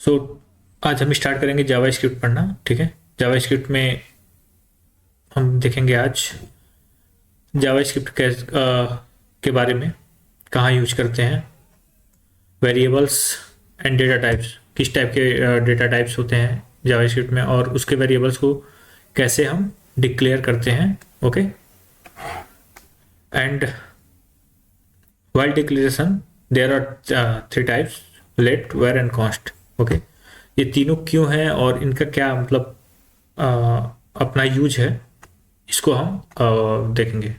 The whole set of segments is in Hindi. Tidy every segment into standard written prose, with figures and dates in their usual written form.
सो आज हम स्टार्ट करेंगे जावा स्क्रिप्ट पढ़ना। ठीक है, जावा स्क्रिप्ट में हम देखेंगे आज जावा स्क्रिप्ट के बारे में, कहाँ यूज करते हैं, वेरिएबल्स एंड डेटा टाइप्स, किस टाइप के डेटा टाइप्स होते हैं जावा स्क्रिप्ट में, और उसके वेरिएबल्स को कैसे हम डिक्लेयर करते हैं। Okay, and while declaration there are three types, let, var and const. Okay, ये तीनों क्यों हैं और इनका क्या मतलब अपना यूज है, इसको हम देखेंगे।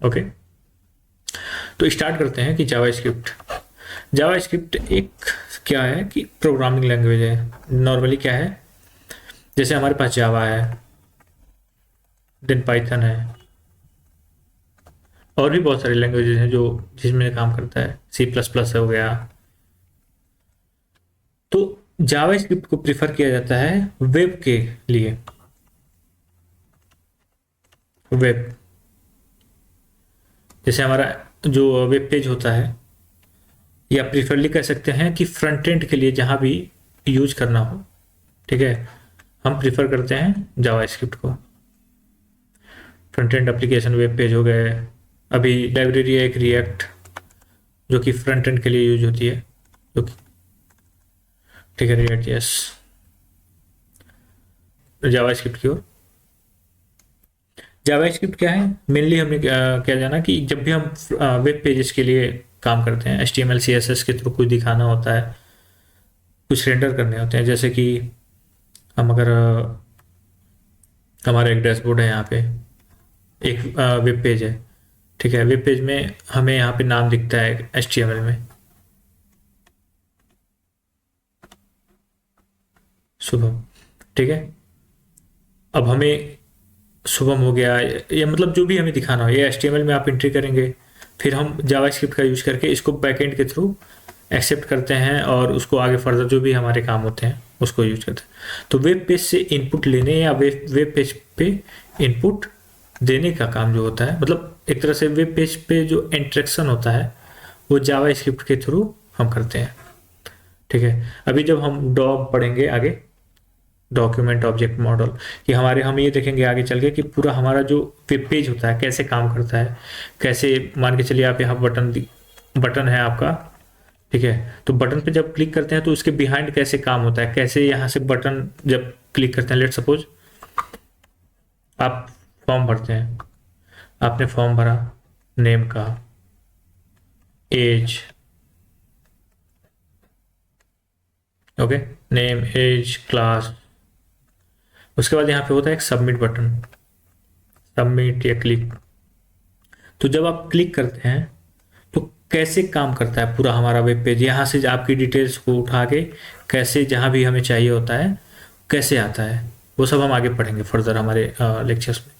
ओके, तो स्टार्ट करते हैं कि जावा स्क्रिप्ट। जावा स्क्रिप्ट एक क्या है कि प्रोग्रामिंग लैंग्वेज है। नॉर्मली क्या है, जैसे हमारे पास जावा है, देन पाइथन है, और भी बहुत सारी लैंग्वेजेस हैं जो जिसमें काम करता है, सी प्लस प्लस हो गया। तो जावा स्क्रिप्ट को प्रिफर किया जाता है वेब के लिए। वेब, जैसे हमारा जो वेब पेज होता है, या प्रिफरली कह सकते हैं कि फ्रंट एंड के लिए जहां भी यूज करना हो, ठीक है, हम प्रिफर करते हैं जावा स्क्रिप्ट को। Front end application web page हो गए, अभी लाइब्रेरी है एक रिएक्ट जो कि फ्रंट एंड के लिए यूज होती है, जो कि ठीक है रिएक्ट, यस, जावा स्क्रिप्ट की ओर। जावा स्क्रिप्ट क्या है, मेनली हमने क्या जाना कि जब भी हम वेब पेजेस के लिए काम करते हैं, HTML CSS के थ्रू कुछ दिखाना होता है, कुछ रेंडर करने होते हैं, जैसे कि हम अगर हमारा एक डैशबोर्ड है, यहाँ पे एक वेब पेज है, ठीक है, वेब पेज में हमें यहाँ पे नाम दिखता है HTML में, शुभम, ठीक है। अब हमें शुभम हो गया, या मतलब जो भी हमें दिखाना हो, ये HTML में आप एंट्री करेंगे, फिर हम जावा स्क्रिप्ट का यूज करके इसको बैकएंड के थ्रू एक्सेप्ट करते हैं और उसको आगे फर्दर जो भी हमारे काम होते हैं उसको यूज करते हैं। तो वेब पेज से इनपुट लेने या वेब पेज पे इनपुट देने का काम जो होता है, मतलब एक तरह से वेब पेज पे जो इंटरेक्शन होता है वो जावा स्क्रिप्ट के थ्रू हम करते हैं। ठीक है, अभी जब हम डॉग पढ़ेंगे आगे, डॉक्यूमेंट ऑब्जेक्ट मॉडल, कि हमारे हम ये देखेंगे आगे चल के कि पूरा हमारा जो वेब पेज होता है कैसे काम करता है, कैसे, मान के चलिए आप यहाँ बटन है आपका, ठीक है, तो बटन पे जब क्लिक करते हैं तो उसके बिहाइंड कैसे काम होता है, कैसे यहाँ से बटन जब क्लिक करते हैं, लेट सपोज आप फॉर्म भरते हैं, आपने फॉर्म भरा, नेम का, age, okay, name, age, class, उसके बाद यहाँ पे होता है एक सबमिट बटन, सबमिट या क्लिक। तो जब आप क्लिक करते हैं तो कैसे काम करता है पूरा हमारा वेब पेज, यहाँ से आपकी डिटेल्स को उठा के कैसे जहाँ भी हमें चाहिए होता है कैसे आता है, वो सब हम आगे पढ़ेंगे फर्दर हमारे लेक्चर्स में।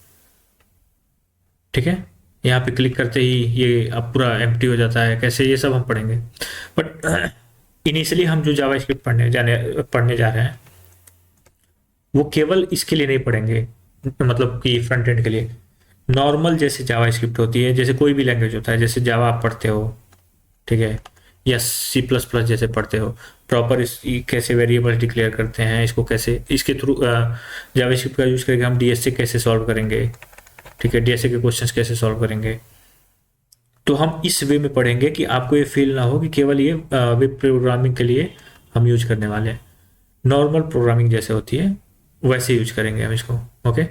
ठीक है, यहाँ पे क्लिक करते ही ये अब पूरा एम्प्टी हो जाता है, कैसे, ये सब हम पढ़ेंगे। बट इनिशियली हम जो जावा स्क्रिप्ट पढ़ने जा रहे हैं वो केवल इसके लिए नहीं पढ़ेंगे, मतलब कि फ्रंट एंड के लिए नॉर्मल जैसे जावा स्क्रिप्ट होती है, जैसे कोई भी लैंग्वेज होता है, जैसे जावा आप पढ़ते हो, ठीक है, या सी प्लस प्लस जैसे पढ़ते हो, प्रॉपर इस कैसे वेरिएबल डिक्लेयर करते हैं, इसको कैसे, इसके थ्रू जावा स्क्रिप्ट का यूज करके हम डीएसए कैसे सॉल्व करेंगे, ठीक है, डीएसए के क्वेश्चंस कैसे सॉल्व करेंगे। तो हम इस वे में पढ़ेंगे कि आपको ये फील ना हो कि केवल ये वेब प्रोग्रामिंग के लिए हम यूज करने वाले हैं, नॉर्मल प्रोग्रामिंग जैसे होती है वैसे यूज करेंगे हम इसको। ओके,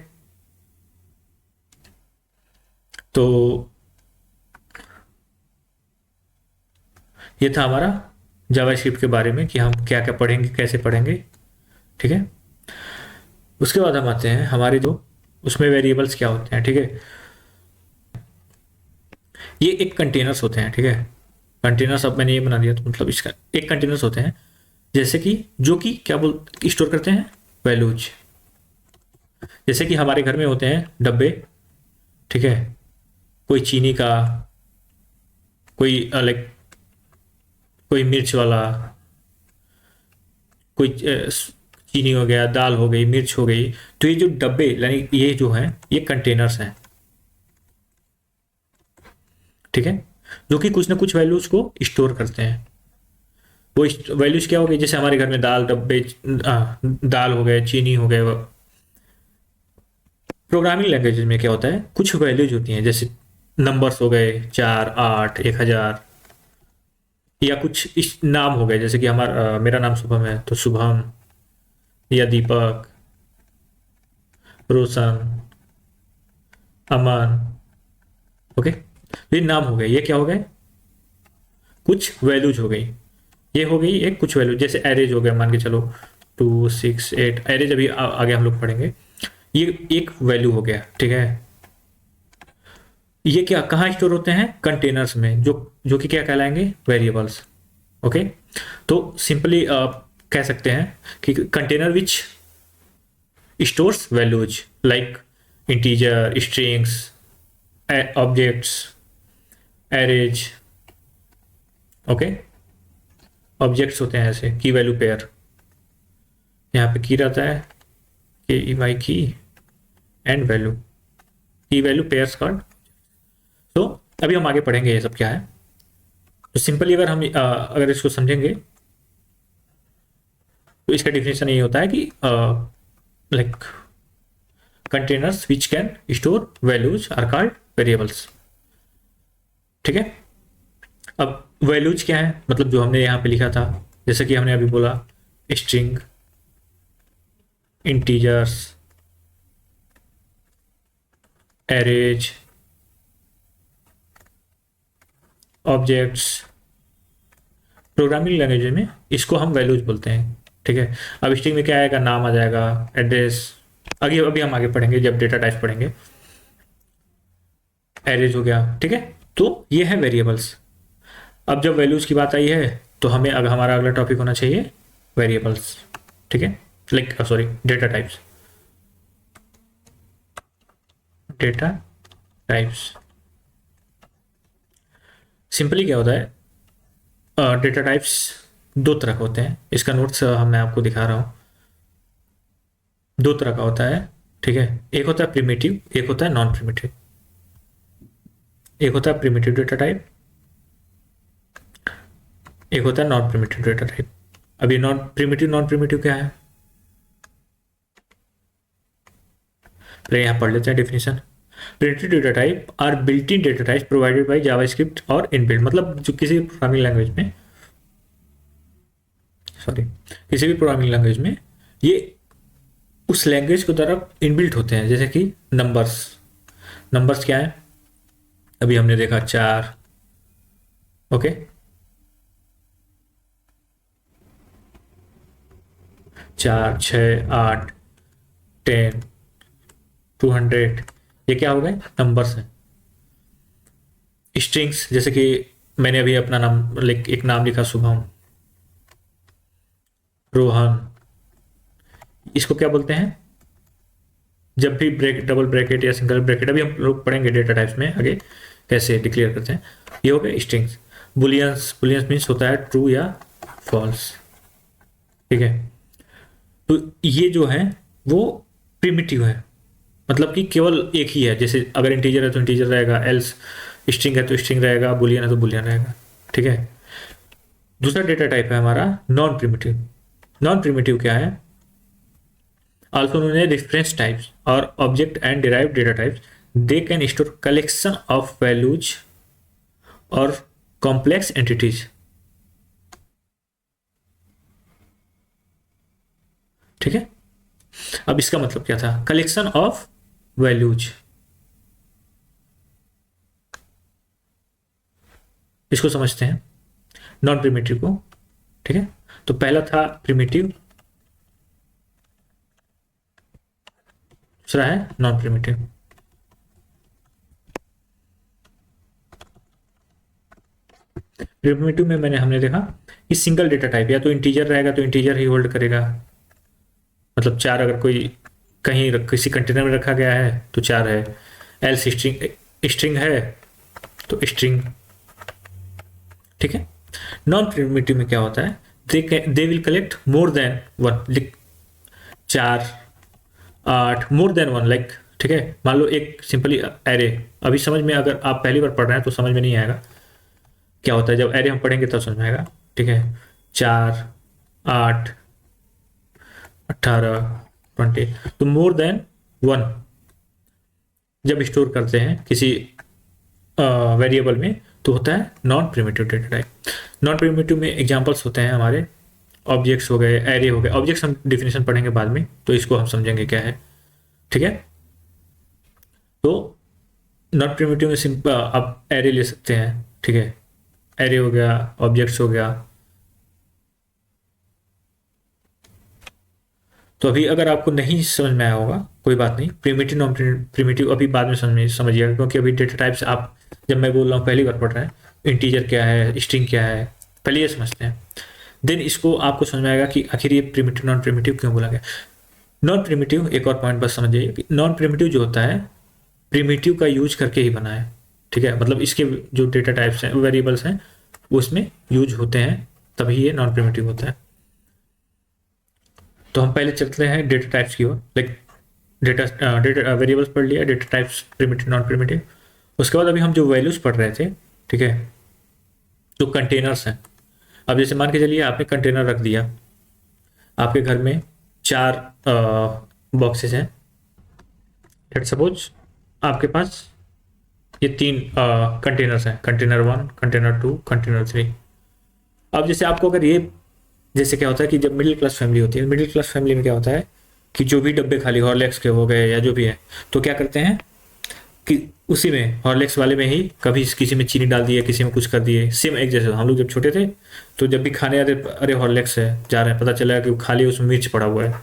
तो ये था हमारा जावा स्क्रिप्ट के बारे में कि हम क्या क्या पढ़ेंगे, कैसे पढ़ेंगे। ठीक है, उसके बाद हम आते हैं हमारे जो उसमें वेरिएबल्स क्या होते हैं। ठीक है, ये एक कंटेनर्स होते हैं, ठीक है, कंटेनर्स, अब मैंने ये बना दिया तो मतलब इसका एक कंटेनर्स होते हैं, जैसे कि जो कि क्या बोल स्टोर करते हैं वैल्यूज, जैसे कि हमारे घर में होते हैं डब्बे, ठीक है, कोई चीनी का, कोई लाइक कोई मिर्च वाला, कोई चीनी हो गया, दाल हो गई, मिर्च हो गई, तो ये जो डब्बे यानी ये जो है ये कंटेनर्स हैं, ठीक है, जो कि कुछ ना कुछ वैल्यूज को स्टोर करते हैं। वो वैल्यूज क्या हो गई, जैसे हमारे घर में दाल डब्बे, दाल हो गए, चीनी हो गए। प्रोग्रामिंग लैंग्वेज में क्या होता है, कुछ वैल्यूज होती हैं, जैसे नंबर्स हो गए 4, 8, 1000, या कुछ इस नाम हो गए, जैसे कि मेरा नाम शुभम है तो शुभम, या दीपक, रोशन, अमन। ओके, ये नाम हो गए, ये क्या हो गए, कुछ वैल्यूज हो गई। ये हो गई एक कुछ वैल्यू, जैसे एरेज हो गया, मान के चलो 2, 6, 8, एरेज अभी आगे हम लोग पढ़ेंगे। ये एक वैल्यू हो गया, ठीक है। ये क्या कहाँ स्टोर होते हैं, कंटेनर्स में, जो जो कि क्या कहलाएंगे, वेरिएबल्स। ओके, तो सिंपली आप कह सकते हैं कि container which stores values like integer, strings, objects, arrays. Okay, objects होते हैं ऐसे, की वैल्यू पेयर, यहाँ पे की रहता है, के ई वाई की, एंड वैल्यू, की वैल्यू पेयर्स कॉल्ड। तो अभी हम आगे पढ़ेंगे ये सब क्या है। तो सिंपली अगर हम अगर इसको समझेंगे तो इसका डिफिनेशन ये होता है कि like containers which can store values are called variables. ठीक है, अब वैल्यूज क्या है, मतलब जो हमने यहाँ पे लिखा था, जैसे कि हमने अभी बोला string, integers, arrays, objects. Programming language में इसको हम वैल्यूज बोलते हैं। ठीक है, अब स्ट्रिंग में क्या आएगा, नाम आ जाएगा, एड्रेस, अभी हम आगे पढ़ेंगे जब डेटा टाइप पढ़ेंगे। एरेज हो गया, ठीक है। तो ये है वेरिएबल्स। अब जब वैल्यूज की बात आई है तो हमें अब हमारा अगला टॉपिक होना चाहिए वेरिएबल्स। ठीक है, like sorry, data types, data types. Simply क्या होता है, डेटा टाइप्स दो तरह के होते हैं। इसका नोट्स मैं आपको दिखा रहा हूँ। दो तरह का होता है, ठीक है। एक होता है प्रिमिटिव, एक होता है नॉन प्रिमिटिव। एक होता है प्रिमिटिव डेटा टाइप, एक होता है नॉन प्रिमिटिव डेटा टाइप। अभी नॉन प्रिमिटिव क्या है, पहले यहाँ पढ़ लेते हैं definition. Primitive data type are built in data type provided by JavaScript और इनबिल्ट। मतलब जो किसी भी प्रोग्रामिंग लैंग्वेज में, सॉरी, किसी भी प्रोग्रामिंग लैंग्वेज में ये उस लैंग्वेज की तरफ इनबिल्ट होते हैं। जैसे कि नंबर्स, नंबर्स क्या है, अभी हमने देखा 4, ओके, 4, 6, 8, 10, 200, ये क्या हो गए, नंबर्स हैं। स्ट्रिंग्स, जैसे कि मैंने अभी अपना नाम एक नाम लिखा शुभम, रोहन, इसको क्या बोलते हैं, जब भी डबल ब्रैकेट या सिंगल ब्रैकेट, अभी हम लोग पढ़ेंगे डेटा टाइप्स में आगे कैसे डिक्लेयर करते हैं। ये हो गए स्ट्रिंग्स। बुलियंस, बुलियंस मीन्स होता है ट्रू या फॉल्स। ठीक है, तो ये जो है वो प्रिमिटिव है, मतलब कि केवल एक ही है। जैसे अगर इंटीजर है तो इंटीजर रहेगा, एल्स स्ट्रिंग है तो स्ट्रिंग रहेगा, बुलियन है तो बुलियन रहेगा। ठीक है, दूसरा डेटा टाइप है हमारा नॉन प्रिमिटिव। नॉन प्रिमिटिव क्या है, also known as reference types or object and derived data types. They can store collection of values or complex entities. ठीक है, अब इसका मतलब क्या था, कलेक्शन ऑफ वैल्यूज। इसको समझते हैं नॉन प्रिमिटिव को। ठीक है, तो पहला था प्रिमिटिव, दूसरा है नॉन प्रिमिटिव। प्रिमिटिव में हमने देखा कि सिंगल डेटा टाइप, या तो इंटीजर रहेगा तो इंटीजर ही होल्ड करेगा, मतलब 4 अगर कोई कहीं किसी कंटेनर में रखा गया है तो 4 है। एल्स स्ट्रिंग है तो स्ट्रिंग। ठीक है, नॉन प्रिमिटिव में क्या होता है, they will collect more than 1, 4, 8, more than 1, like, ठीक है। मान लो एक सिंपली एरे, अभी समझ में, अगर आप पहली बार पढ़ रहे हैं तो समझ में नहीं आएगा क्या होता है, जब एरे हम पढ़ेंगे तब समझ में आएगा। ठीक है, 4, 8, 18, 20, तो मोर देन 1 जब स्टोर करते हैं किसी वेरिएबल में तो होता है non primitive data type. Non primitive में एग्जांपल्स होते हैं हमारे ऑब्जेक्ट्स हो गए, एरे हो गए। ऑब्जेक्ट्स हम डिफिनेशन पढ़ेंगे बाद में, तो इसको हम समझेंगे क्या है, ठीक है। तो नॉन प्रिमिटिव में सिंपल आप एरे ले सकते हैं, ठीक है। एरे हो गया, ऑब्जेक्ट्स हो गया। तो अभी अगर आपको नहीं समझ में आया होगा कोई बात नहीं, प्रिमिटिव नॉन प्रिमिटिव अभी बाद में समझिएगा, क्योंकि अभी डेटा टाइप्स आप, जब मैं बोल रहा हूँ पहली बार पढ़ रहे हैं, इंटीजर क्या है, स्ट्रिंग क्या है, पहले ये समझते हैं, देन इसको आपको समझ में आएगा कि आखिर ये प्रिमिटिव नॉन प्रिमिटिव क्यों बोला गया। नॉन प्रिमिटिव, एक और पॉइंट बस समझिए कि नॉन प्रिमिटिव जो होता है प्रिमिटिव का यूज करके ही बना है, ठीक है। मतलब इसके जो डेटा टाइप्स हैं, वेरिएबल्स हैं, वो इसमें यूज होते हैं, तभी ये नॉन प्रिमिटिव होता है। तो हम पहले चलते हैं डेटा टाइप्स की ओर, लाइक डेटा वेरिएबल्स पढ़ लिया, data types primitive non primitive. उसके बाद अभी हम जो वैल्यूज पढ़ रहे थे, ठीक है, जो कंटेनर्स हैं। अब जैसे मान के चलिए आपने कंटेनर रख दिया, आपके घर में 4 बॉक्सेस हैं, लेट सपोज आपके पास ये 3 कंटेनर्स हैं, कंटेनर 1, कंटेनर 2, कंटेनर 3। अब जैसे आपको अगर ये, जैसे क्या होता है कि जब मिडिल क्लास फैमिली होती है, मिडिल क्लास फैमिली में क्या होता है कि जो भी डब्बे खाली हॉर्लिक्स के हो गए या जो भी है, तो क्या करते हैं कि उसी में हॉर्लिक्स वाले में ही कभी किसी में चीनी डाल दिए, किसी में कुछ कर दिए। सेम एक जैसे हम लोग जब छोटे थे तो जब भी खाने आते, अरे हॉर्लिक्स है जा रहे हैं, पता चला कि खाली उसमें मिर्च पड़ा हुआ है,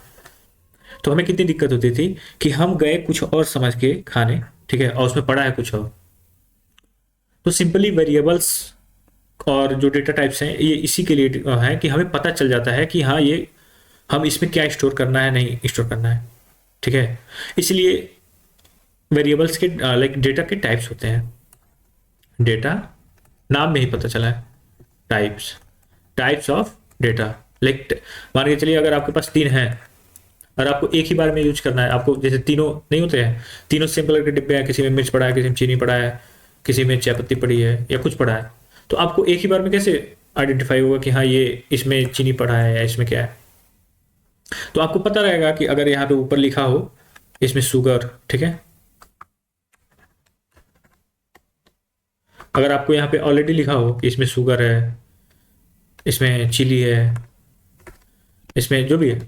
तो हमें कितनी दिक्कत होती थी कि हम गए कुछ और समझ के खाने, ठीक है, और उसमें पड़ा है कुछ और। तो सिंपली वेरिएबल्स और जो डेटा टाइप्स हैं ये इसी के लिए है कि हमें पता चल जाता है कि हाँ ये हम इसमें क्या स्टोर करना है, नहीं स्टोर करना है, ठीक है। इसलिए वेरिएबल्स के लाइक डेटा के टाइप्स होते हैं। डेटा नाम में ही पता चला है, types, types of data. Like मान के चलिए अगर आपके पास 3 हैं और आपको एक ही बार में यूज करना है, आपको जैसे तीनों नहीं होते हैं, तीनों सेम कलर के डिब्बे हैं, किसी में मिर्च पड़ा है, किसी में चीनी पड़ा है, किसी में चाय पत्ती पड़ी है या कुछ पड़ा है, तो आपको एक ही बार में कैसे आइडेंटिफाई होगा कि हाँ ये इसमें चीनी पड़ा है या इसमें क्या है। तो आपको पता रहेगा कि अगर यहाँ पे ऊपर लिखा हो इसमें शुगर, ठीक है, अगर आपको यहाँ पे ऑलरेडी लिखा हो कि इसमें शुगर है, इसमें चिली है, इसमें जो भी है,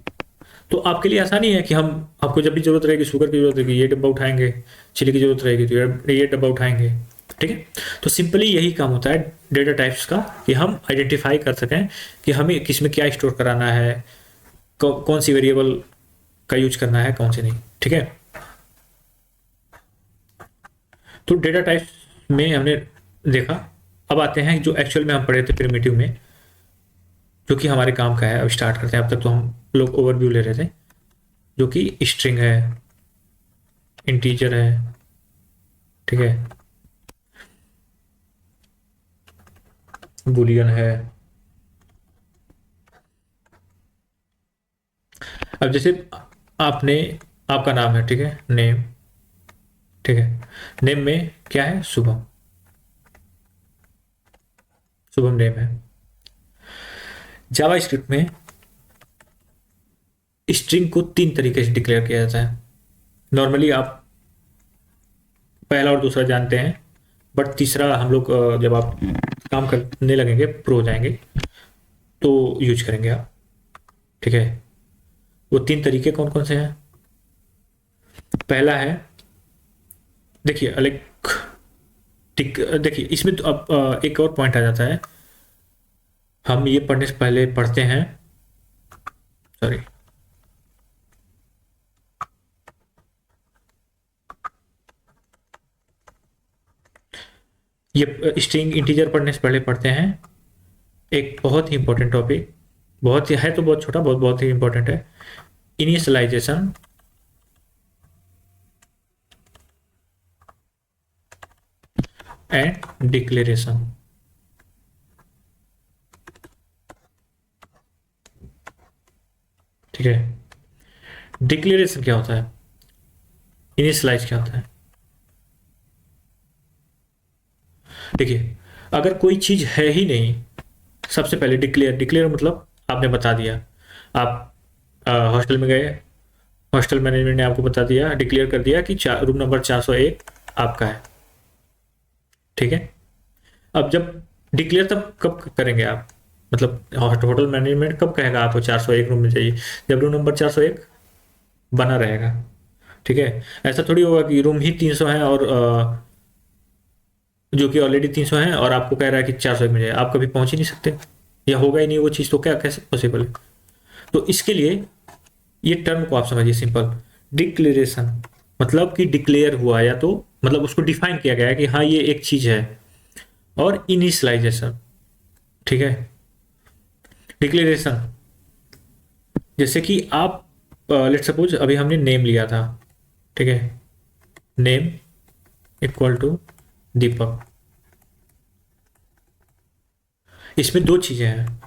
तो आपके लिए आसानी है कि हम, आपको जब भी जरूरत रहेगी, शुगर की जरूरत रहेगी ये डब्बा उठाएंगे, चिली की जरूरत रहेगी तो ये डब्बा उठाएंगे, ठीक है। तो सिंपली यही काम होता है डेटा टाइप्स का, कि हम आइडेंटिफाई कर सकें कि हमें किस में क्या स्टोर कराना है, कौन सी वेरिएबल का यूज करना है, कौन सी नहीं, ठीक है। तो डेटा टाइप्स में हमने देखा। अब आते हैं जो एक्चुअल में हम पढ़े थे प्रिमिटिव में, जो कि हमारे काम का है। अब स्टार्ट करते हैं। अब तक तो हम लोग ओवरव्यू ले रहे थे, जो कि स्ट्रिंग है, इंटीजर है, ठीक है, बुलियन है। अब जैसे आपने, आपका नाम है, ठीक है, नेम, ठीक है, नेम में क्या है, शुभम, शुभम नेम है। जावा स्क्रिप्ट में स्ट्रिंग को 3 तरीके से डिक्लेयर किया जाता है। नॉर्मली आप पहला और दूसरा जानते हैं, बट तीसरा हम लोग जब आप काम करने लगेंगे, प्रो हो जाएंगे, तो यूज करेंगे आप, ठीक है। वो 3 तरीके कौन कौन से हैं? पहला है, देखिए अलग, देखिए इसमें तो अब एक और पॉइंट आ जाता है। हम ये पढ़ने से पहले पढ़ते हैं, सॉरी, ये स्ट्रिंग इंटीजर पढ़ने से पहले पढ़ते हैं एक बहुत ही इंपॉर्टेंट टॉपिक, बहुत ही है तो बहुत छोटा, बहुत बहुत ही इंपॉर्टेंट है, इनिशियलाइजेशन एंड डिक्लेरेशन। ठीक है, डिक्लेरेशन क्या होता है, इनिशियलाइज क्या होता है? देखिए, अगर कोई चीज है ही नहीं सबसे पहले डिक्लेयर, डिक्लेयर मतलब आपने बता दिया, आप हॉस्टल में गए, हॉस्टल मैनेजमेंट ने आपको बता दिया, डिक्लेयर कर दिया कि रूम नंबर 401 आपका है, ठीक है। अब जब डिक्लेयर तब कब करेंगे आप, मतलब होटल मैनेजमेंट कब कहेगा आपको 401 रूम में चाहिए, जब रूम नंबर 401 बना रहेगा, ठीक है। ऐसा थोड़ी होगा कि रूम ही 300 है और जो कि ऑलरेडी 300 है और आपको कह रहा है कि 401 में जाए, आप कभी पहुंच ही नहीं सकते, या होगा ही नहीं वो चीज़, तो क्या कैसे पॉसिबल है। तो इसके लिए ये टर्म को आप समझिए सिंपल, डिक्लेरेशन मतलब कि डिक्लेयर हुआ, या तो मतलब उसको डिफाइन किया गया है कि हाँ ये एक चीज है, और इनिशियलाइजेशन, ठीक है। डिक्लेरेशन जैसे कि आप लेट सपोज अभी हमने नेम लिया था, ठीक है, नेम इक्वल टू दीपक, इसमें दो चीजें हैं,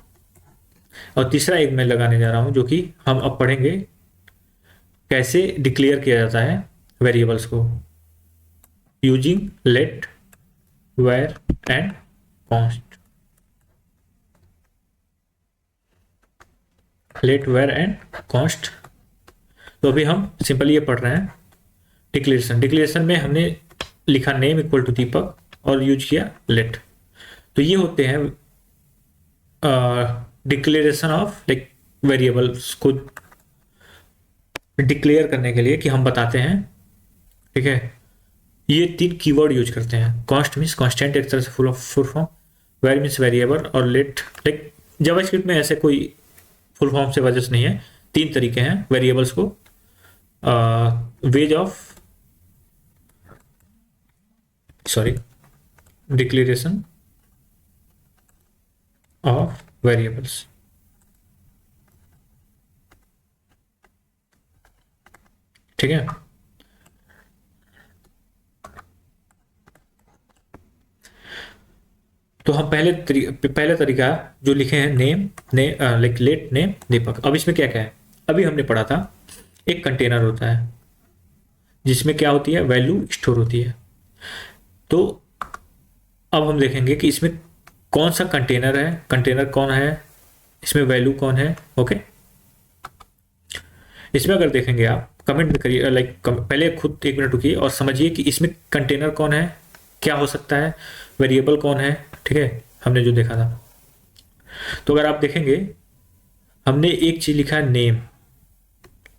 और तीसरा एक मैं लगाने जा रहा हूं जो कि हम अब पढ़ेंगे कैसे डिक्लेयर किया जाता है वेरिएबल्स को, using let, var and const, let var and const. तो अभी हम सिंपली ये पढ़ रहे हैं डिक्लेरेशन, डिक्लेरेशन में हमने लिखा नेम इक्वल टू दीपक और यूज किया लेट। तो ये होते हैं डिक्लेरेशन ऑफ लाइक वेरिएबल्स को डिक्लेयर करने के लिए कि हम बताते हैं, ठीक है। ये तीन कीवर्ड यूज करते हैं, कॉन्स्ट मीन्स कॉन्स्टेंट एक तरह से full form, var means variable, और लेट लाइक जावास्क्रिप्ट में ऐसे कोई फुल फॉर्म से वजह से नहीं है, तीन तरीके हैं वेरिएबल्स को, ways of sorry declaration of variables, ठीक है। तो हम पहले तरीका जो लिखे हैं नेम ने लाइक लेट नेम दीपक। अब इसमें क्या क्या है, अभी हमने पढ़ा था एक कंटेनर होता है जिसमें क्या होती है, वैल्यू स्टोर होती है। तो अब हम देखेंगे कि इसमें कौन सा कंटेनर है, कंटेनर कौन है, इसमें वैल्यू कौन है, ओके। इसमें अगर देखेंगे आप कमेंट में करिए, लाइक पहले खुद एक मिनट रुकिए और समझिए कि इसमें कंटेनर कौन है, क्या हो सकता है, वेरिएबल कौन है, ठीक है, हमने जो देखा था। तो अगर आप देखेंगे हमने एक चीज लिखा है नेम,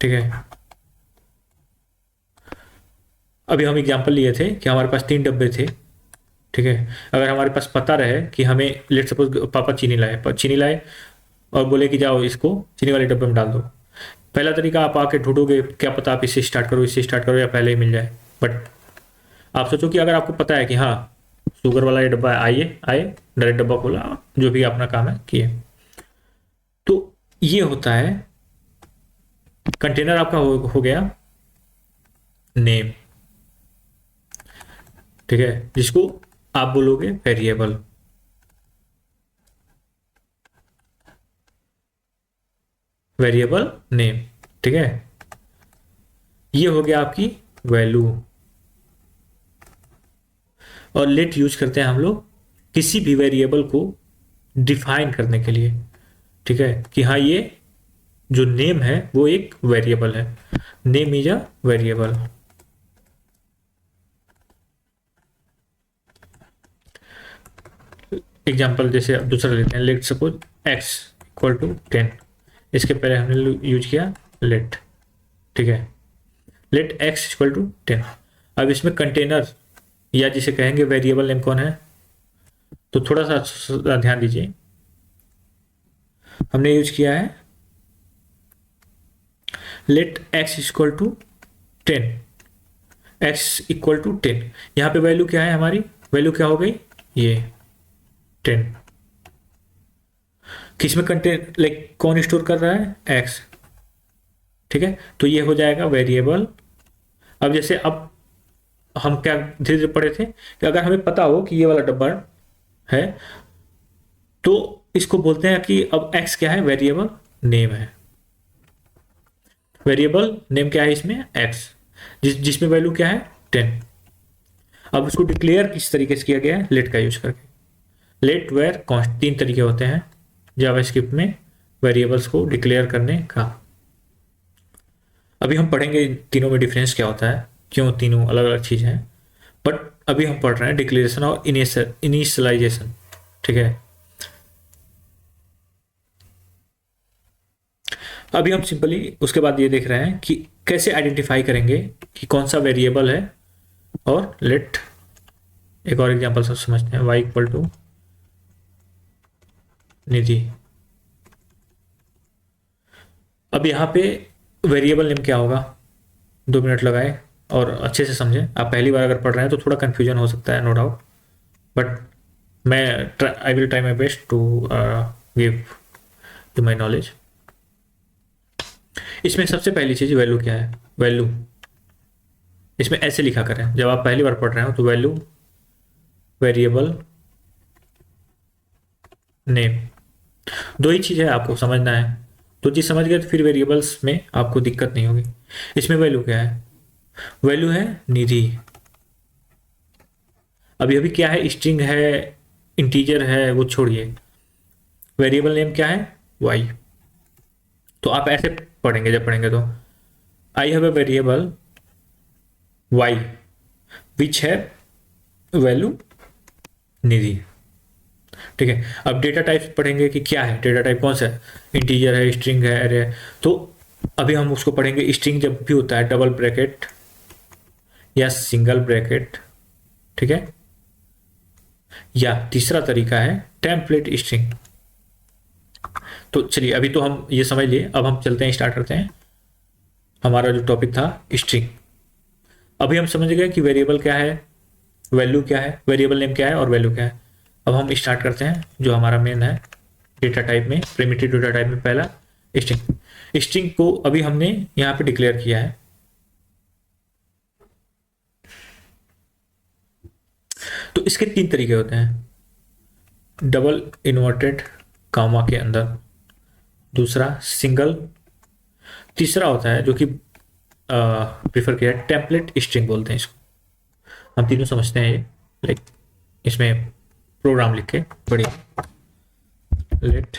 ठीक है। अभी हम एग्जांपल लिए थे कि हमारे पास 3 डब्बे थे, ठीक है। अगर हमारे पास पता रहे कि हमें लेट सपोज पापा चीनी लाए, चीनी लाए और बोले कि जाओ इसको चीनी वाले डब्बे में डाल दो, पहला तरीका आप आके ढूंढोगे, क्या पता आप इससे स्टार्ट करो, इससे स्टार्ट करो, या पहले ही मिल जाए। बट आप सोचो कि अगर आपको पता है कि हाँ शुगर वाला ये डब्बा है, आइए आए, डायरेक्ट डब्बा खोला, जो भी अपना काम है किए। तो ये होता है कंटेनर आपका हो गया नेम, ठीक है, जिसको आप बोलोगे वेरिएबल, वेरिएबल नेम, ठीक है। ये हो गया आपकी वैल्यू, और लेट यूज करते हैं हम लोग किसी भी वेरिएबल को डिफाइन करने के लिए, ठीक है, कि हाँ ये जो नेम है वो एक वेरिएबल है, name is a variable. Example जैसे अब दूसरा लेते हैं, let suppose x equal to 10, इसके पहले हमने यूज किया लेट, ठीक है, लेट x इक्वल टू 10। अब इसमें कंटेनर या जिसे कहेंगे वेरिएबल नेम कौन है, तो थोड़ा सा ध्यान दीजिए, हमने यूज किया है let x equal to 10, x equal to 10। यहां पे वैल्यू क्या है, हमारी वैल्यू क्या हो गई, ये 10। किसमें कंटेंट लाइक कौन स्टोर कर रहा है, x, ठीक है। तो ये हो जाएगा वेरिएबल। अब जैसे अब हम क्या धीरे धीरे पढ़े थे कि अगर हमें पता हो कि ये वाला डब्बा है, तो इसको बोलते हैं कि अब x क्या है, वेरिएबल नेम है, वेरिएबल नेम क्या है इसमें, x, जिसमें वैल्यू क्या है 10। अब उसको डिक्लेयर किस तरीके से किया गया है, लेट का यूज करके। लेट वेयर कॉन्स्ट, 3 तरीके होते हैं जावास्क्रिप्ट में वेरिएबल्स को डिक्लेयर करने का। अभी हम पढ़ेंगे इन तीनों में डिफरेंस क्या होता है, क्यों तीनों अलग अलग चीज़ हैं, बट अभी हम पढ़ रहे हैं डिक्लेरेशन और इनिशियलाइजेशन। ठीक है, अभी हम सिंपली उसके बाद ये देख रहे हैं कि कैसे आइडेंटिफाई करेंगे कि कौन सा वेरिएबल है। और लेट एक और एग्जांपल सब समझते हैं, y इक्वल टू निधि। अब यहाँ पे वेरिएबल नेम क्या होगा, 2 मिनट लगाए और अच्छे से समझें। आप पहली बार अगर पढ़ रहे हैं तो थोड़ा कन्फ्यूजन हो सकता है, नो डाउट, बट मैं I will try my best to give to my knowledge. इसमें सबसे पहली चीज़ वैल्यू क्या है, वैल्यू इसमें ऐसे लिखा करें जब आप पहली बार पढ़ रहे हो तो वैल्यू वेरिएबल नेम, दो ही चीज़ है आपको समझना है। तो चीज़ समझ गए तो फिर वेरिएबल्स में आपको दिक्कत नहीं होगी। इसमें वैल्यू क्या है, वैल्यू है निधि। अभी अभी क्या है, स्ट्रिंग है, इंटीजर है, वो छोड़िए। वेरिएबल नेम क्या है, वाई। तो आप ऐसे पढ़ेंगे, जब पढ़ेंगे तो I have a variable Y which है वैल्यू निधि। ठीक है, अब डेटा टाइप पढ़ेंगे कि क्या है, डेटा टाइप कौन सा है, इंटीजर है, स्ट्रिंग है, अरे। तो अभी हम उसको पढ़ेंगे, स्ट्रिंग जब भी होता है डबल ब्रैकेट या सिंगल ब्रैकेट, ठीक है, या तीसरा तरीका है टेम्पलेट स्ट्रिंग। तो चलिए अभी तो हम ये समझ लिए, अब हम चलते हैं, स्टार्ट करते हैं। हमारा जो टॉपिक था स्ट्रिंग, अभी हम समझ गए कि वेरिएबल क्या है, वैल्यू क्या है, वेरिएबल नेम क्या है और वैल्यू क्या है। अब हम स्टार्ट करते हैं जो हमारा मेन है डेटा टाइप में, प्रिमिटिव डेटा टाइप में पहला स्ट्रिंग। स्ट्रिंग को अभी हमने यहाँ पे डिक्लेयर किया है। तो इसके 3 तरीके होते हैं, डबल इन्वर्टेड कामा के अंदर, दूसरा सिंगल, तीसरा होता है जो कि प्रीफर किया है टेम्पलेट स्ट्रिंग बोलते हैं इसको। हम तीनों समझते हैं ये, लाइक इसमें प्रोग्राम लिख के बढ़िया, let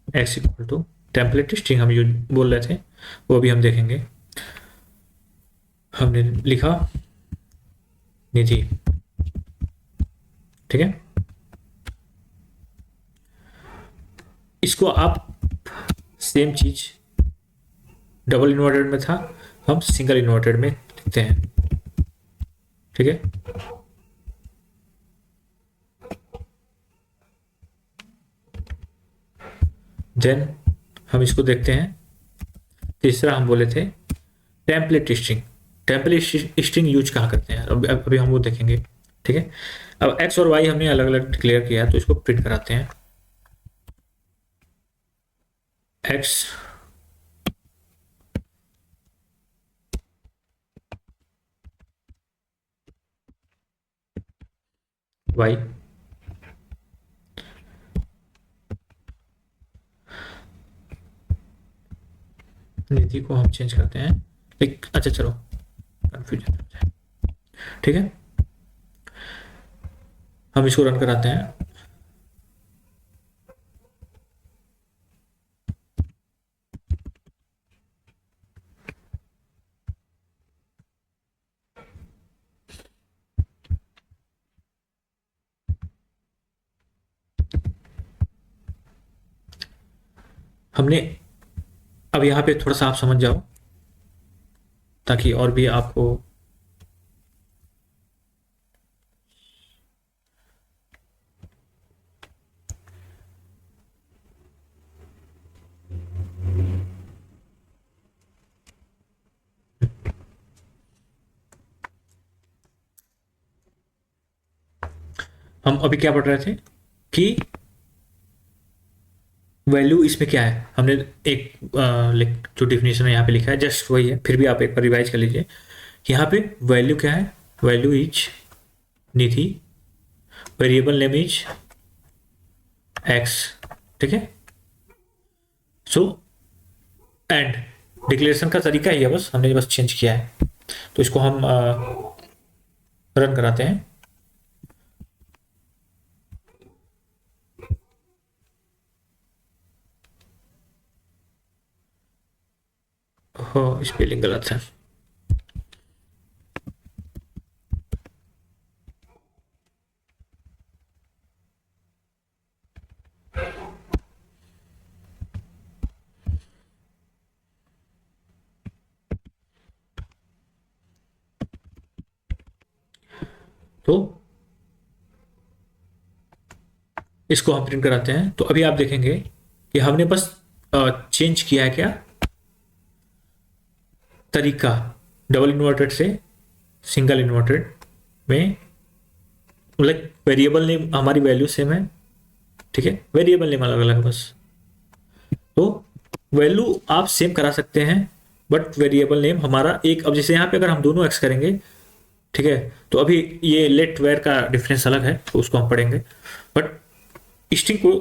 x equal to template string हम यूज बोल रहे थे, वो भी हम देखेंगे। हमने लिखा निधि, ठीक है। इसको आप सेम चीज डबल इन्वर्टेड में था, हम सिंगल इन्वर्टेड में लिखते हैं, ठीक है। देन हम इसको देखते हैं, तीसरा हम बोले थे template string. Template string use कहाँ करते हैं, अभी हम वो देखेंगे, ठीक है। अब एक्स और वाई हमने अलग अलग डिक्लेयर किया है, तो इसको प्रिंट कराते हैं। एक्स वाई, निधि को हम चेंज करते हैं, एक अच्छा चलो कंफ्यूजन, ठीक है। हम इसको रन कराते हैं। हमने अब यहाँ पे थोड़ा सा आप समझ जाओ ताकि और भी आपको हम अभी क्या पढ़ रहे थे कि वैल्यू इसमें क्या है, हमने एक जो डिफिनेशन है यहाँ पे लिखा है जस्ट वही है, फिर भी आप एक बार रिवाइज कर लीजिए। यहाँ पे वैल्यू क्या है, value is Nidhi, variable name is x, ठीक है। सो एंड डिक्लेरेशन का तरीका ही है, बस हमने बस चेंज किया है। तो इसको हम रन कराते हैं। हो स्पेलिंग गलत है। तो इसको हम प्रिंट कराते हैं। तो अभी आप देखेंगे कि हमने बस चेंज किया है क्या तरीका, डबल इन्वर्टेड से सिंगल इन्वर्टेड में, लाइक वेरिएबल नेम हमारी वैल्यू सेम है, ठीक है, वेरिएबल नेम अलग अलग बस। तो वैल्यू आप सेम करा सकते हैं बट वेरिएबल नेम हमारा एक, अब जैसे यहाँ पे अगर हम दोनों एक्स करेंगे, ठीक है, तो अभी ये लेट वेयर का डिफरेंस अलग है तो उसको हम पढ़ेंगे। बट स्ट्रिंग को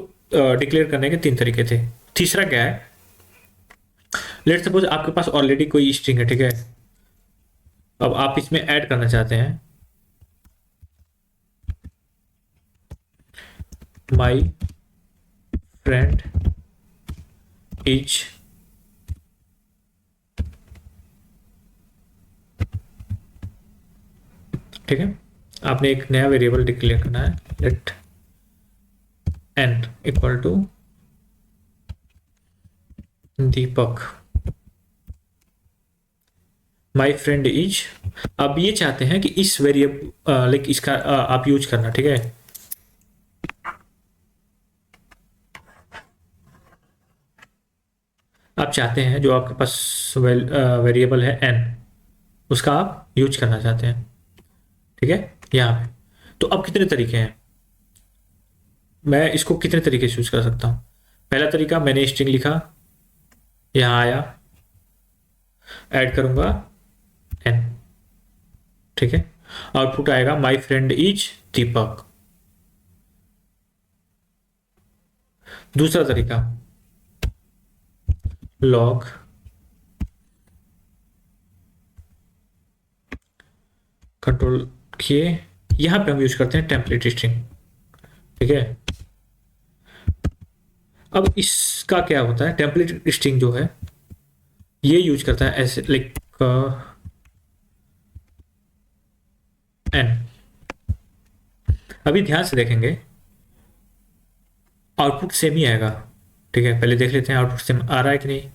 डिक्लेयर करने के तीन तरीके थे। तीसरा क्या है, लेट सपोज आपके पास ऑलरेडी कोई स्ट्रिंग है, ठीक है, अब आप इसमें ऐड करना चाहते हैं माई फ्रेंड इज, ठीक है, आपने एक नया वेरिएबल डिक्लेयर करना है, let n equal to Deepak, my friend is. अब ये चाहते हैं कि इस वेरिएबल लाइक इसका आप यूज करना, ठीक है, आप चाहते हैं जो आपके पास वेरिएबल है एन, उसका आप यूज करना चाहते हैं, ठीक है, यहाँ पे। तो अब कितने तरीके हैं, मैं इसको कितने तरीके से यूज कर सकता हूँ। पहला तरीका, मैंने स्ट्रिंग लिखा, यहाँ आया, ऐड करूंगा एन, ठीक है, आउटपुट आएगा माई फ्रेंड इज दीपक। दूसरा तरीका, लॉग कंट्रोल किए, यहां पे हम यूज करते हैं टेम्पलेट स्ट्रिंग, ठीक है। अब इसका क्या होता है, टेम्पलेट स्ट्रिंग जो है ये यूज करता है ऐसे लाइक एन। अभी ध्यान से देखेंगे आउटपुट सेम ही आएगा, ठीक है, पहले देख लेते हैं आउटपुट सेम आ रहा है कि नहीं।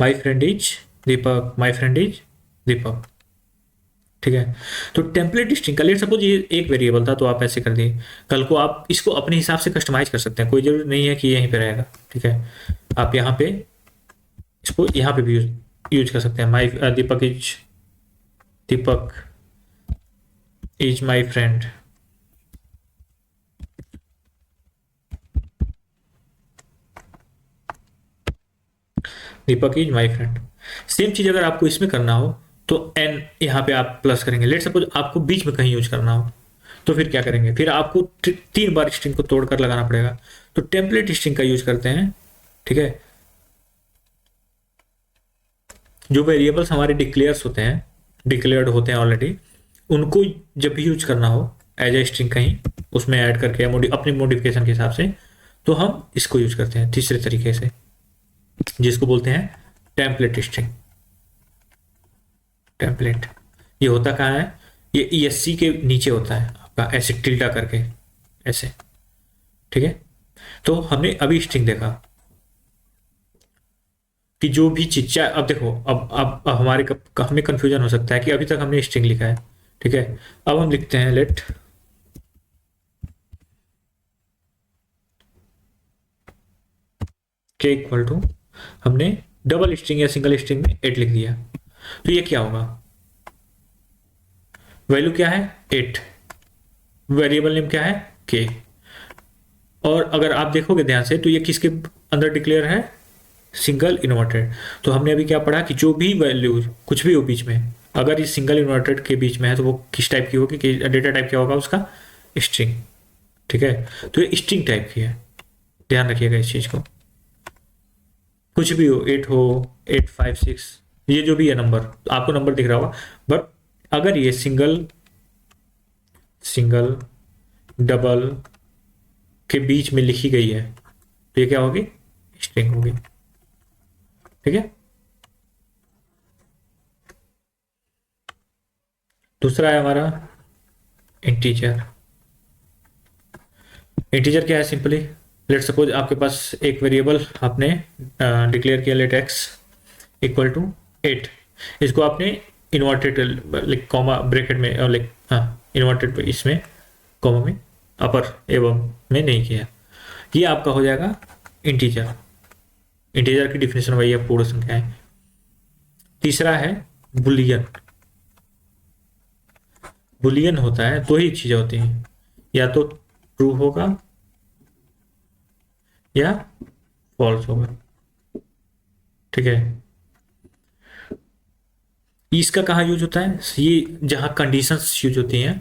My friend is Deepak, my friend is Deepak, ठीक है। तो टेम्पलेट स्ट्रिंग का लेट सपोज ये एक वेरिएबल था तो आप ऐसे कर दिए, कल को आप इसको अपने हिसाब से कस्टमाइज कर सकते हैं, कोई जरूरी नहीं है कि यहीं पे रहेगा, ठीक है। आप यहाँ पे इसको यहाँ पे भी यूज कर सकते हैं, my Deepak is my friend, Deepak is my friend. Same चीज अगर आपको इसमें करना हो तो एन यहाँ पे आप प्लस करेंगे। लेट सपोज आपको बीच में कहीं यूज करना हो तो फिर क्या करेंगे, फिर आपको तीन बार स्ट्रिंग को तोड़कर लगाना पड़ेगा। तो टेम्पलेट स्ट्रिंग का यूज करते हैं, ठीक है। जो वेरिएबल्स हमारे डिक्लेयर्स होते हैं, डिक्लेयर्ड होते हैं ऑलरेडी, उनको जब भी यूज करना हो एज ए स्ट्रिंग कहीं उसमें ऐड करके अपनी मॉडिफिकेशन के हिसाब से, तो हम इसको यूज करते हैं तीसरे तरीके से, जिसको बोलते हैं टेम्पलेट स्ट्रिंग। टेम्पलेट ये होता कहाँ है, ये ESC के नीचे होता है आपका, ऐसे टिल्डा करके ऐसे, ठीक है। तो हमने अभी स्ट्रिंग देखा कि जो भी चीज, अब देखो, अब हमारे हमें कंफ्यूजन हो सकता है कि अभी तक हमने स्ट्रिंग लिखा है, ठीक है। अब हम लिखते हैं लेट के इक्वल टू, हमने डबल स्ट्रिंग या सिंगल स्ट्रिंग में 8 लिख दिया, तो ये क्या होगा, वैल्यू क्या है 8, वेरिएबल नेम क्या है के। और अगर आप देखोगे ध्यान से तो ये किसके अंदर डिक्लेयर है, सिंगल इन्वर्टेड। तो हमने अभी क्या पढ़ा कि जो भी वैल्यू कुछ भी हो बीच में, अगर ये सिंगल इन्वर्टेड के बीच में है तो वो किस टाइप की होगी, कि डेटा टाइप क्या होगा उसका, स्ट्रिंग, ठीक है। तो ये स्ट्रिंग टाइप की है, ध्यान रखिएगा इस चीज को। कुछ भी हो, 8 हो, 8, 5, 6, ये जो भी है नंबर, आपको नंबर दिख रहा होगा, बट अगर ये सिंगल डबल के बीच में लिखी गई है तो ये क्या होगी स्ट्रिंग होगी। ठीक है। दूसरा है हमारा इंटीजर। इंटीजर क्या है? सिंपली लेट सपोज आपके पास एक वेरिएबल आपने डिक्लेयर किया, लेट एक्स इक्वल टू 8। इसको आपने इन्वर्टेड लाइक कॉमा ब्रैकेट में लाइक हाँ इन्वर्टेड इसमें कॉमा में अपर एवं में नहीं किया। ये आपका हो जाएगा इंटीजर। इंटीजर की डिफिनेशन वही है, पूर्ण संख्याएं। तीसरा है बुलियन। बुलियन होता है, दो ही चीजें होती हैं, या तो ट्रू होगा या फॉल्स होगा। ठीक है। इसका कहाँ यूज होता है? ये जहाँ कंडीशंस यूज होती हैं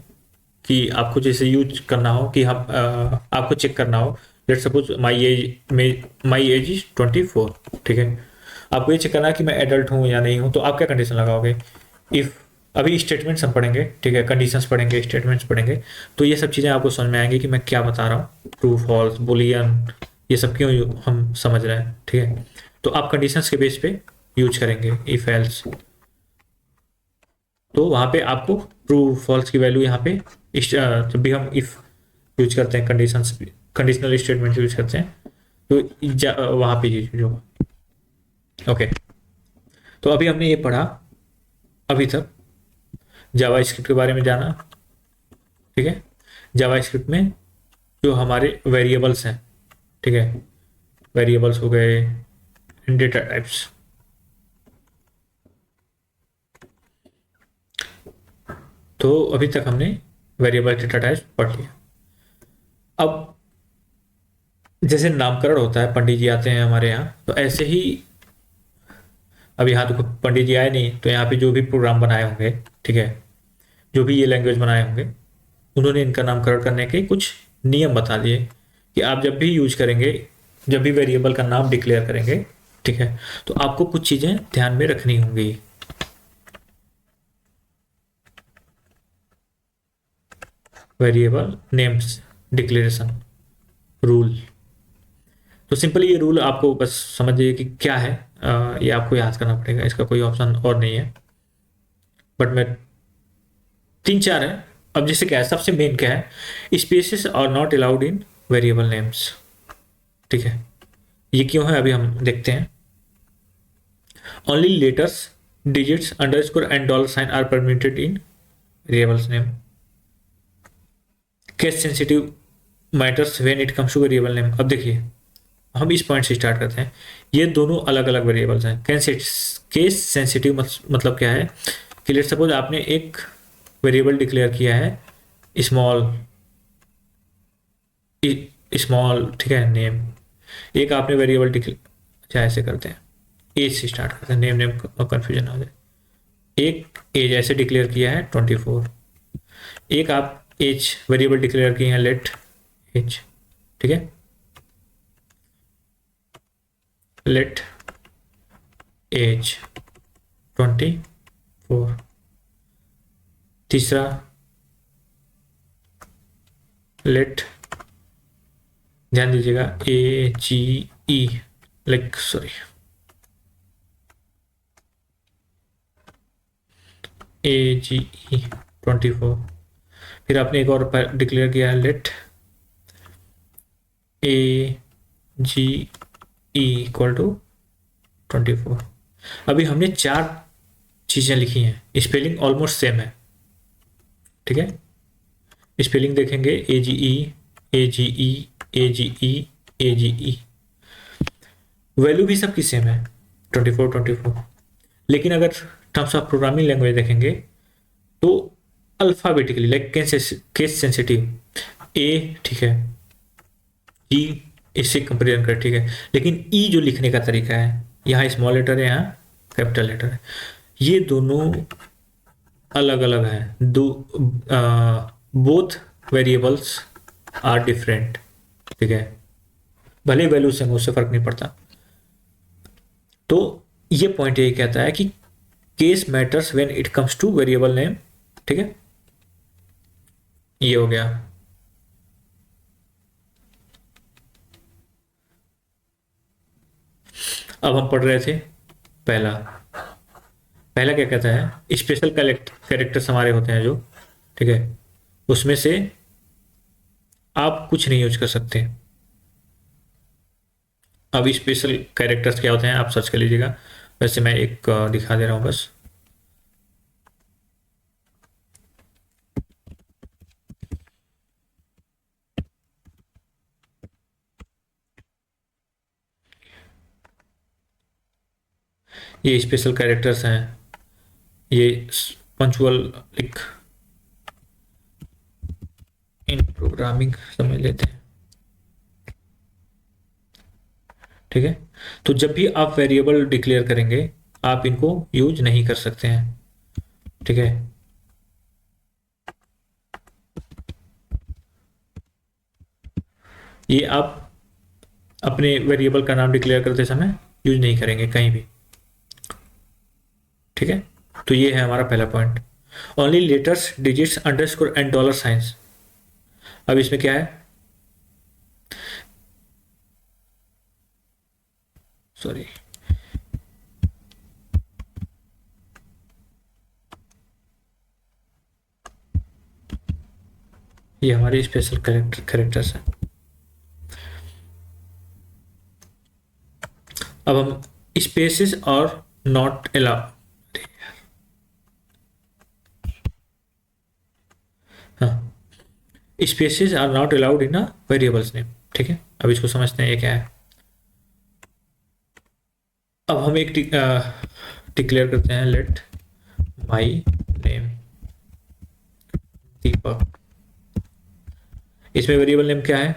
कि आपको जैसे यूज करना हो कि हम आपको चेक करना हो, let suppose my age is 24। ठीक है। आपको ये चेक करना है कि मैं एडल्ट हूँ या नहीं हूँ, तो आप क्या कंडीशन लगाओगे? इफ अभी स्टेटमेंट्स हम पढ़ेंगे, ठीक है, कंडीशंस पढ़ेंगे, स्टेटमेंट्स पढ़ेंगे, तो ये सब चीज़ें आपको समझ में आएंगी कि मैं क्या बता रहा हूँ। ट्रू फॉल्स बुलियन ये सब क्यों हम समझ रहे हैं। ठीक है। तो आप कंडीशंस के बेस पे यूज करेंगे इफ एल्स, तो वहां पे आपको ट्रू फॉल्स की वैल्यू यहाँ पे जब भी हम इफ यूज करते हैं, कंडीशनल स्टेटमेंट यूज करते हैं, तो वहां पे यूज होगा। ओके। तो अभी हमने ये पढ़ा अभी तक जावा स्क्रिप्ट के बारे में जाना। ठीक है। जावा स्क्रिप्ट में जो हमारे वेरिएबल्स हैं, ठीक है, वेरिएबल्स हो गए, डेटा टाइप्स। तो अभी तक हमने वेरिएबल डेटा टाइप्स पढ़ लिया। अब जैसे नामकरण होता है, पंडित जी आते हैं हमारे यहाँ, तो ऐसे ही अब यहाँ तो पंडित जी आए नहीं, तो यहाँ पे जो भी प्रोग्राम बनाए होंगे, ठीक है, जो भी ये लैंग्वेज बनाए होंगे, उन्होंने इनका नामकरण करने के कुछ नियम बता दिए कि आप जब भी यूज करेंगे, जब भी वेरिएबल का नाम डिक्लेयर करेंगे, ठीक है, तो आपको कुछ चीजें ध्यान में रखनी होंगी। Variable names declaration rule. तो सिंपली ये रूल आपको बस समझिए कि क्या है, ये आपको याद करना पड़ेगा, इसका कोई ऑप्शन और नहीं है। बट मैं तीन चार है। अब जैसे क्या है, सबसे मेन क्या है, spaces are not allowed in variable names. ठीक है। ये क्यों है अभी हम देखते हैं। Only letters, digits, underscore and dollar sign are permitted in variables name. Case sensitive matters when it comes to variable name. अब देखिए, हम इस पॉइंट से स्टार्ट करते हैं। ये दोनों अलग अलग वेरिएबल्स हैं। केस सेंसिटिव मतलब क्या है कि लेट सपोज आपने एक वेरिएबल डिक्लेयर किया है स्मॉल स्मॉल, ठीक है, नेम। एक आपने वेरिएबल डिक्लेयर, अच्छा ऐसे करते हैं, एज से स्टार्ट करते हैं, नेम कंफ्यूजन हो जाए। एक एज ऐसे डिक्लेयर किया है 24। एक आप एज वेरिएबल डिक्लेयर किए हैं लेट एज। ठीक है, लेट एज 24। तीसरा लेट, ध्यान दीजिएगा, ए जी ई, लाइक सॉरी, ए जी ई 24। फिर आपने एक और डिक्लेयर किया है let A G E equal to 24। अभी हमने चार चीजें लिखी हैं, स्पेलिंग ऑलमोस्ट सेम है। ठीक है, स्पेलिंग देखेंगे ए जी ई, ए जी ई, ए जी ई, ए जी ई। वैल्यू भी सबकी सेम है 24 24। लेकिन अगर टर्म्स ऑफ प्रोग्रामिंग लैंग्वेज देखेंगे तो अल्फाबेटिकली लाइक केस सेंसिटिव ए, ठीक है, ई इससे कंपेरिजन कर, ठीक है, लेकिन ई जो लिखने का तरीका है, यहाँ स्मॉल लेटर है, यहाँ कैपिटल लेटर है, ये दोनों अलग अलग है। दो बोथ वेरिएबल्स आर डिफरेंट। ठीक है, भले वैल्यू सेम, उससे फर्क नहीं पड़ता। तो ये पॉइंट यही कहता है कि case matters when it comes to variable name. ठीक है, ये हो गया। अब हम पढ़ रहे थे पहला पहला क्या कहता है, स्पेशल कैरेक्टर्स हमारे होते हैं जो, ठीक है, उसमें से आप कुछ नहीं यूज कर सकते। अब स्पेशल कैरेक्टर्स क्या होते हैं आप सर्च कर लीजिएगा, वैसे मैं एक दिखा दे रहा हूँ बस। ये स्पेशल कैरेक्टर्स हैं, ये पंचुअल लिख इन प्रोग्रामिंग समझ लेते हैं, ठीक है। तो जब भी आप वेरिएबल डिक्लेयर करेंगे आप इनको यूज नहीं कर सकते हैं, ठीक है। ये आप अपने वेरिएबल का नाम डिक्लेयर करते समय यूज नहीं करेंगे कहीं भी, ठीक है। तो ये है हमारा पहला point, only letters digits underscore and dollar science. अब इसमें क्या है, सॉरी, ये हमारी स्पेशल कैरेक्टर्स हैं। अब हम स्पेसेस और नॉट अलाउड, हाँ, spaces are not allowed in a variables name, ठीक है। अब इसको समझते हैं ये क्या है। अब हम एक डिक्लेयर करते हैं, लेट माई नेम दीपक। इसमें वेरिएबल नेम क्या है,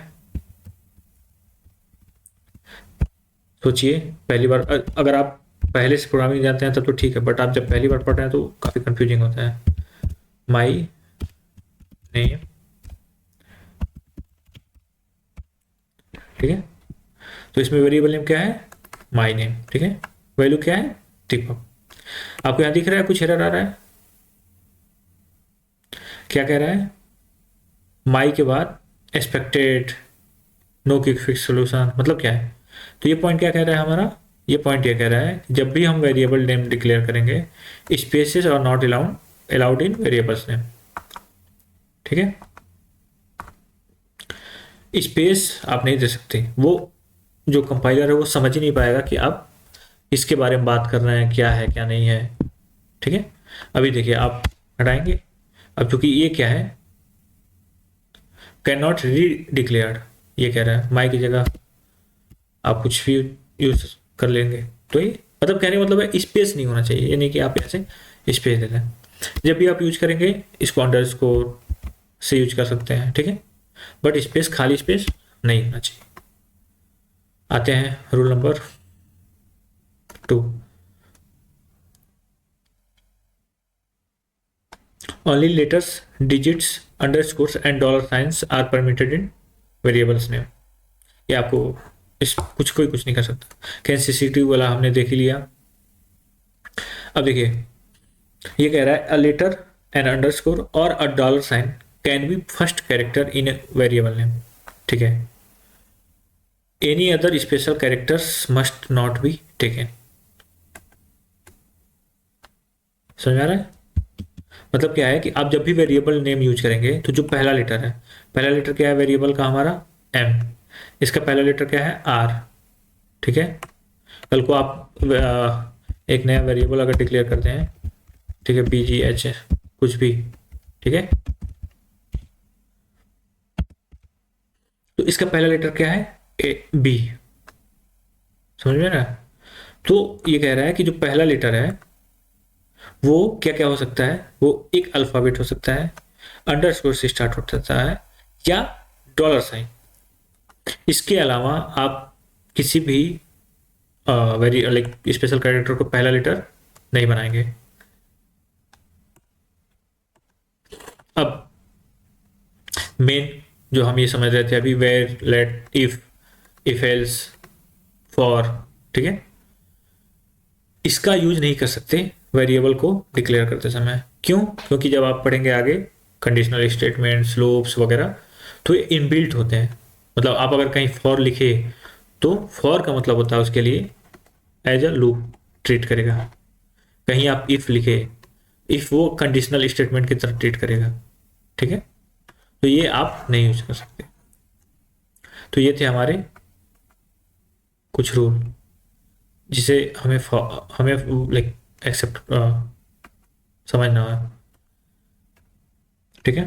सोचिए। पहली बार अगर आप पहले से प्रोग्रामिंग जानते हैं तब तो ठीक है, बट आप जब पहली बार पढ़ रहे हैं तो काफ़ी कंफ्यूजिंग होता है। माई नेम, ठीक है। तो इसमें वेरिएबल नेम क्या है, माई नेम, ठीक है। वैल्यू क्या है, दीपक। आपको यहाँ दिख रहा है कुछ एरर आ रहा है, क्या कह रहा है, माई के बाद expected no quick fix solution, मतलब क्या है। तो ये पॉइंट क्या कह रहा है हमारा, ये पॉइंट ये कह रहा है कि जब भी हम वेरिएबल नेम डिक्लेयर करेंगे स्पेसेस और not allowed in variables name, ठीक है। स्पेस आप नहीं दे सकते, वो जो कंपाइलर है वो समझ ही नहीं पाएगा कि आप इसके बारे में बात कर रहे हैं, क्या है क्या नहीं है, ठीक है। अभी देखिए आप हटाएंगे, अब चूंकि ये क्या है, कैन नॉट री डिक्लेयर्ड, ये कह रहा है माई की जगह आप कुछ भी यूज कर लेंगे। तो ये मतलब कहने का मतलब है स्पेस नहीं होना चाहिए, यानी कि आप ऐसे स्पेस दे दें। जब भी आप यूज करेंगे इसको अंडरस्कोर से यूज कर सकते हैं, ठीक है, बट स्पेस, खाली स्पेस नहीं होना चाहिए। आते हैं rule number 2, only letters digits underscores and dollar signs are permitted in variables name. ये आपको इस कुछ नहीं कर सकता। कैंसिसिटी वाला हमने देख ही लिया। अब देखिए ये कह रहा है अ लेटर एन अंडरस्कोर और a dollar sign can be first character in a variable name, ठीक है। Any other special characters must not be taken. समझ आ रहा है, मतलब क्या है कि आप जब भी वेरिएबल नेम यूज करेंगे तो जो पहला लेटर है, पहला लेटर क्या है वेरिएबल का हमारा, एम, इसका पहला लेटर क्या है, आर, ठीक है। कल को आप एक नया वेरिएबल अगर डिक्लेयर करते हैं, ठीक है, बी जी एच कुछ भी, ठीक है, तो इसका पहला लेटर क्या है, ए बी, समझ में ना। तो ये कह रहा है कि जो पहला लेटर है वो क्या क्या हो सकता है, वो एक अल्फाबेट हो सकता है, अंडरस्कोर से स्टार्ट हो सकता है, या डॉलर साइन। इसके अलावा आप किसी भी वेरी लाइक स्पेशल कैरेक्टर को पहला लेटर नहीं बनाएंगे। अब मेन जो हम ये समझ रहे थे अभी, var, let, if else, for, ठीक है, इसका यूज नहीं कर सकते वेरिएबल को डिक्लेयर करते समय। क्यों, क्योंकि जब आप पढ़ेंगे आगे कंडीशनल स्टेटमेंट्स, लूप्स वगैरह, तो ये इनबिल्ट होते हैं। मतलब आप अगर कहीं फॉर लिखे तो फॉर का मतलब होता है उसके लिए एज अ लूप ट्रीट करेगा। कहीं आप इफ लिखे, इफ वो कंडीशनल स्टेटमेंट की तरह ट्रीट करेगा। ठीक है, तो ये आप नहीं यूज कर सकते। तो ये थे हमारे कुछ रूल जिसे हमें लाइक एक्सेप्ट समझना है। ठीक है,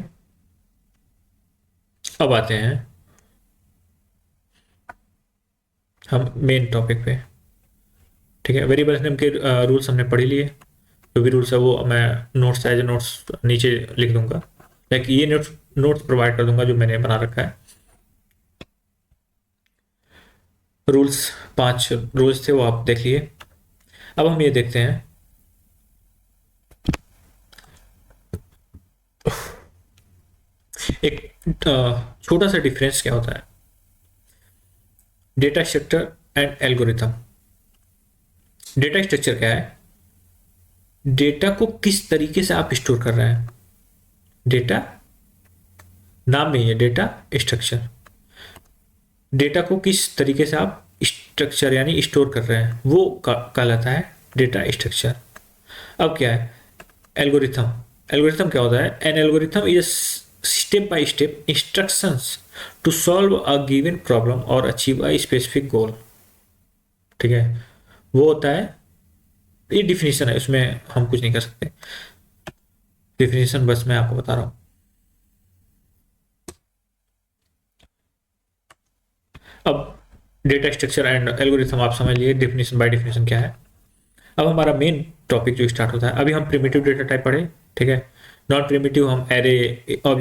अब आते हैं हम मेन टॉपिक पे। ठीक है, वेरिएबल्स नेम के रूल्स हमने पढ़ ही लिए। जो भी रूल्स है वो मैं नोट्स एज नोट्स नीचे लिख दूंगा, लाइक ये नोट्स नोट्स प्रोवाइड कर दूंगा जो मैंने बना रखा है। रूल्स 5 रूल्स थे वो आप देख लिए। अब हम ये देखते हैं एक छोटा सा डिफरेंस क्या होता है data structure and algorithm. Data structure क्या है? डेटा को किस तरीके से आप स्टोर कर रहे हैं। डेटा नाम में ही है डेटा स्ट्रक्चर। डेटा को किस तरीके से आप स्ट्रक्चर यानी स्टोर कर रहे हैं वो कहलाता है डेटा स्ट्रक्चर। अब क्या है एल्गोरिथम? एल्गोरिथम क्या होता है? An algorithm is step by step instructions to solve a given problem और अचीव अ स्पेसिफिक गोल। ठीक है, वो होता है, ये डिफिनीशन है, उसमें हम कुछ नहीं कर सकते। डिफिनीशन बस मैं आपको बता रहा हूं। अब डेटा स्ट्रक्चर एंड एल्गोरिथम आप समझ लिए, डिफिनीशन बाय डिफिनीशन क्या है। अब हमारा मेन टॉपिक जो स्टार्ट होता है, अभी हम प्रिमिटिव डेटा टाइप पढ़े। ठीक है, नॉन प्रिमिटिव हम एरे